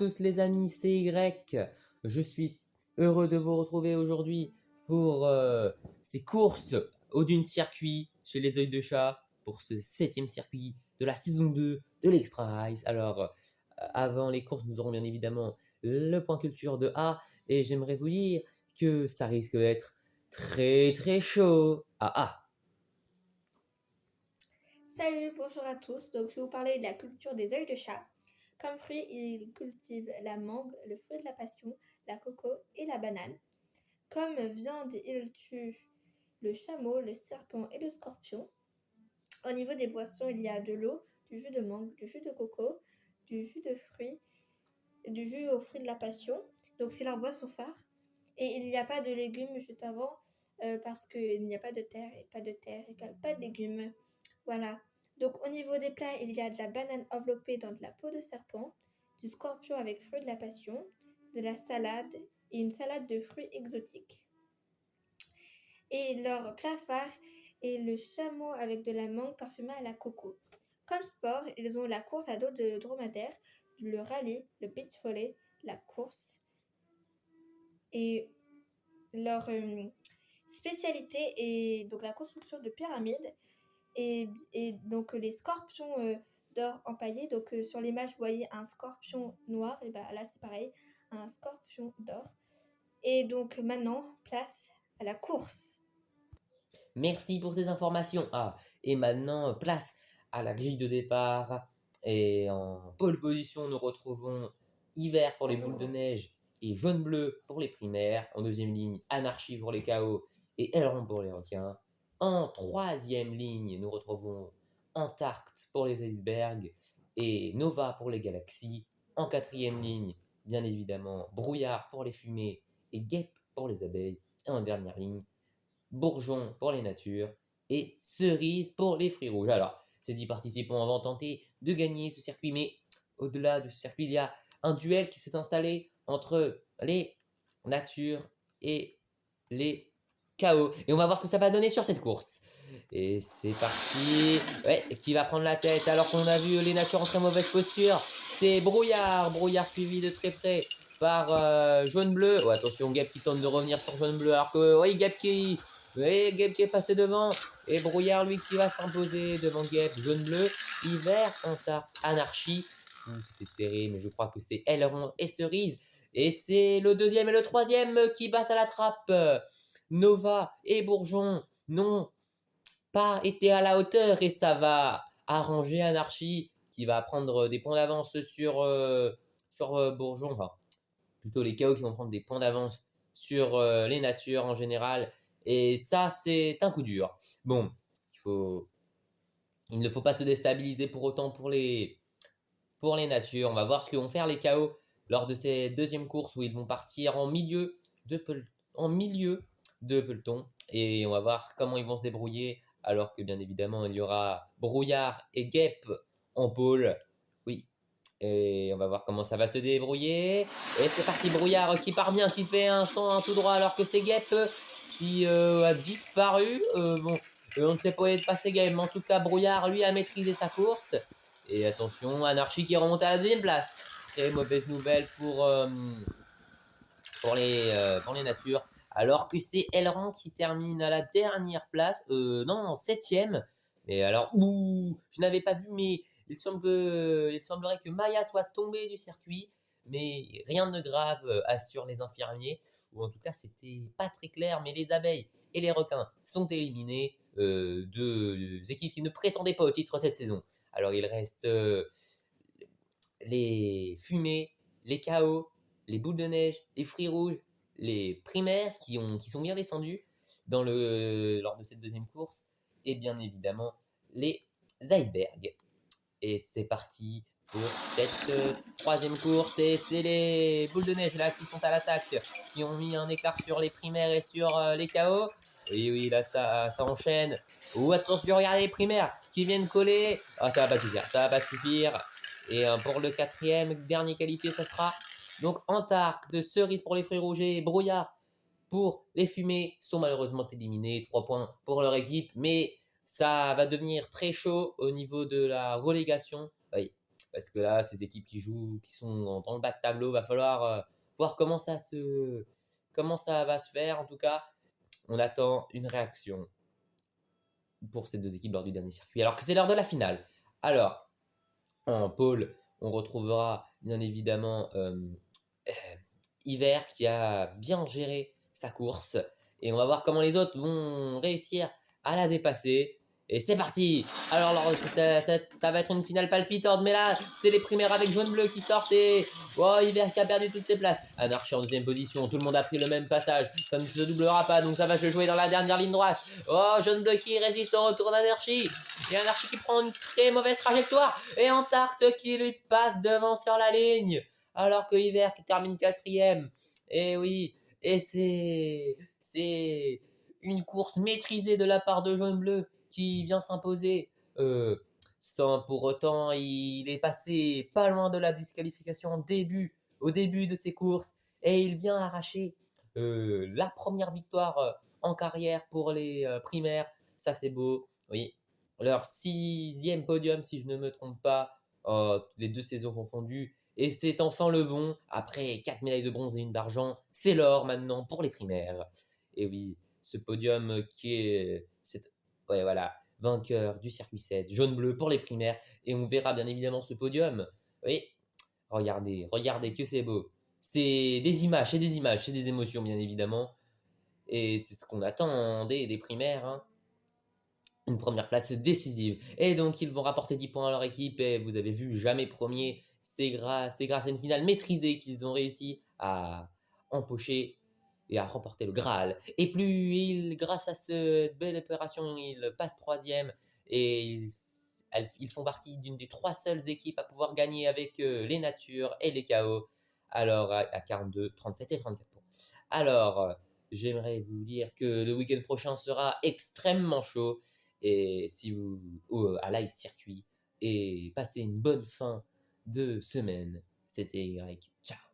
tous les amis, c'est Y. Je suis heureux de vous retrouver aujourd'hui pour ces courses au dune circuit chez les Œils de Chat pour ce 7e circuit de la saison 2 de l'Extra Ice. Alors, avant les courses, nous aurons bien évidemment le point culture de A et j'aimerais vous dire que ça risque d'être très très chaud. Salut, bonjour à tous. Donc, je vais vous parler de la culture des œils de chat. Comme fruits, ils cultivent la mangue, le fruit de la passion, la coco et la banane. Comme viande, ils tuent le chameau, le serpent et le scorpion. Au niveau des boissons, il y a de l'eau, du jus de mangue, du jus de coco, du jus de fruits, du jus aux fruits de la passion. Donc, c'est leur boisson phare. Et il n'y a pas de légumes juste avant parce qu'il n'y a pas de terre et pas de terre égale pas de légumes. Voilà. Donc au niveau des plats, il y a de la banane enveloppée dans de la peau de serpent, du scorpion avec fruits de la passion, de la salade et une salade de fruits exotiques. Et leur plat phare est le chameau avec de la mangue parfumée à la coco. Comme sport, ils ont la course à dos de dromadaire, le rallye, le beach volley, la course. Et leur spécialité est donc la construction de pyramides et donc les scorpions d'or empaillés. Donc sur l'image, vous voyez un scorpion noir, et bah là c'est pareil, un scorpion d'or. Et donc maintenant, place à la course. Merci pour ces informations. Et maintenant, place à la grille de départ. Et en pole position, nous retrouvons Hiver pour les boules de neige et Jaune-Bleu pour les primaires. En deuxième ligne, Anarchie pour les chaos et Aileron pour les requins. En troisième ligne, nous retrouvons Antarcte pour les icebergs et Nova pour les galaxies. En quatrième ligne, bien évidemment, Brouillard pour les fumées et Guêpe pour les abeilles. Et en dernière ligne, Bourgeon pour les natures et Cerise pour les fruits rouges. Alors, ces 10 participants vont tenter de gagner ce circuit, mais au-delà de ce circuit, il y a un duel qui s'est installé entre les natures et les chaos. Et on va voir ce que ça va donner sur cette course. Et c'est parti. Ouais, qui va prendre la tête alors qu'on a vu les natures en très mauvaise posture. C'est Brouillard. Brouillard suivi de très près par Jaune-Bleu. Oh, attention, Gap qui tente de revenir sur Jaune-Bleu alors que oui, Gap qui est passé devant. Et Brouillard, lui, qui va s'imposer devant Gap. Jaune-Bleu, Hiver, Anarchie. C'était serré, mais je crois que c'est Aileron et Cerise. Et c'est le deuxième et le troisième qui passent à la trappe. Nova et Bourgeon n'ont pas été à la hauteur et ça va arranger Anarchie qui va prendre des points d'avance sur Bourgeon. Enfin, plutôt les chaos qui vont prendre des points d'avance sur les natures en général. Et ça, c'est un coup dur. Bon, il ne faut pas se déstabiliser pour autant pour les natures. On va voir ce que vont faire les chaos lors de ces deuxièmes courses où ils vont partir en milieu de peloton. Et on va voir comment ils vont se débrouiller alors que bien évidemment il y aura Brouillard et Guêpe en pôle. Oui, et on va voir comment ça va se débrouiller. Et c'est parti, Brouillard qui part bien, qui fait un son tout droit alors que c'est Guêpe qui a disparu. On ne sait pas où est passé Guêpe, mais en tout cas Brouillard lui a maîtrisé sa course. Et attention, Anarchie qui remonte à la deuxième place. Très mauvaise nouvelle pour les natures. Alors que c'est Aileron qui termine à la dernière place. Non, en 7ème. Et alors, je n'avais pas vu, mais il semblerait que Maya soit tombée du circuit. Mais rien de grave, assurent les infirmiers. Ou en tout cas, c'était pas très clair. Mais les abeilles et les requins sont éliminés. Deux équipes qui ne prétendaient pas au titre cette saison. Alors, il reste les fumées, les chaos, les boules de neige, les fruits rouges, les primaires qui sont bien descendus lors de cette deuxième course, et bien évidemment les icebergs. Et c'est parti pour cette troisième course, et c'est les boules de neige là qui sont à l'attaque, qui ont mis un écart sur les primaires et sur les chaos. Oui, là ça enchaîne. Attention, regardez les primaires qui viennent coller. Ça va pas suffire. Et pour le quatrième, dernier qualifié, ça sera donc Antarcte, Cerise pour les fruits rouges et Brouillard pour les fumées sont malheureusement éliminés. 3 points pour leur équipe, mais ça va devenir très chaud au niveau de la relégation. Oui, Parce que là, ces équipes qui jouent, qui sont dans le bas de tableau, va falloir voir comment ça va se faire. En tout cas, on attend une réaction pour ces deux équipes lors du dernier circuit. Alors que c'est l'heure de la finale. Alors, en pôle, on retrouvera bien évidemment Hiver qui a bien géré sa course. Et on va voir comment les autres vont réussir à la dépasser. Et c'est parti. Alors ça va être une finale palpitante. Mais là, c'est les primaires avec jaune-bleu qui sortent. Et Hiver qui a perdu toutes ses places. Anarchy en deuxième position. Tout le monde a pris le même passage. Ça ne se doublera pas. Donc ça va se jouer dans la dernière ligne droite. Jaune-bleu qui résiste au retour d'Anarchy. Et Anarchy qui prend une très mauvaise trajectoire. Et Antarte qui lui passe devant sur la ligne. Alors que Hiver qui termine quatrième. Et oui, et c'est une course maîtrisée de la part de Jaune-Bleu qui vient s'imposer. Sans pour autant, il est passé pas loin de la disqualification au début de ses courses. Et il vient arracher la première victoire en carrière pour les primaires. Ça, c'est beau. Oui, leur 6e podium, si je ne me trompe pas, les 2 saisons confondues. Et c'est enfin le bon. Après 4 médailles de bronze et une d'argent, c'est l'or maintenant pour les primaires. Et oui, ce podium qui est... ouais, voilà, vainqueur du circuit 7, jaune-bleu pour les primaires. Et on verra bien évidemment ce podium. Oui, regardez que c'est beau. C'est des images, c'est des émotions bien évidemment. Et c'est ce qu'on attend des primaires. Hein. Une première place décisive. Et donc, ils vont rapporter 10 points à leur équipe. Et vous avez vu, jamais premier. C'est grâce à une finale maîtrisée qu'ils ont réussi à empocher et à remporter le Graal. Et grâce à cette belle opération, ils passent troisième. Et ils font partie d'une des 3 seules équipes à pouvoir gagner avec les Natures et les KO. Alors, à 42, 37 et 34 points. Alors, j'aimerais vous dire que le week-end prochain sera extrêmement chaud. Et si vous à l'ice circuit et passez une bonne fin de semaine. C'était Y. Ciao.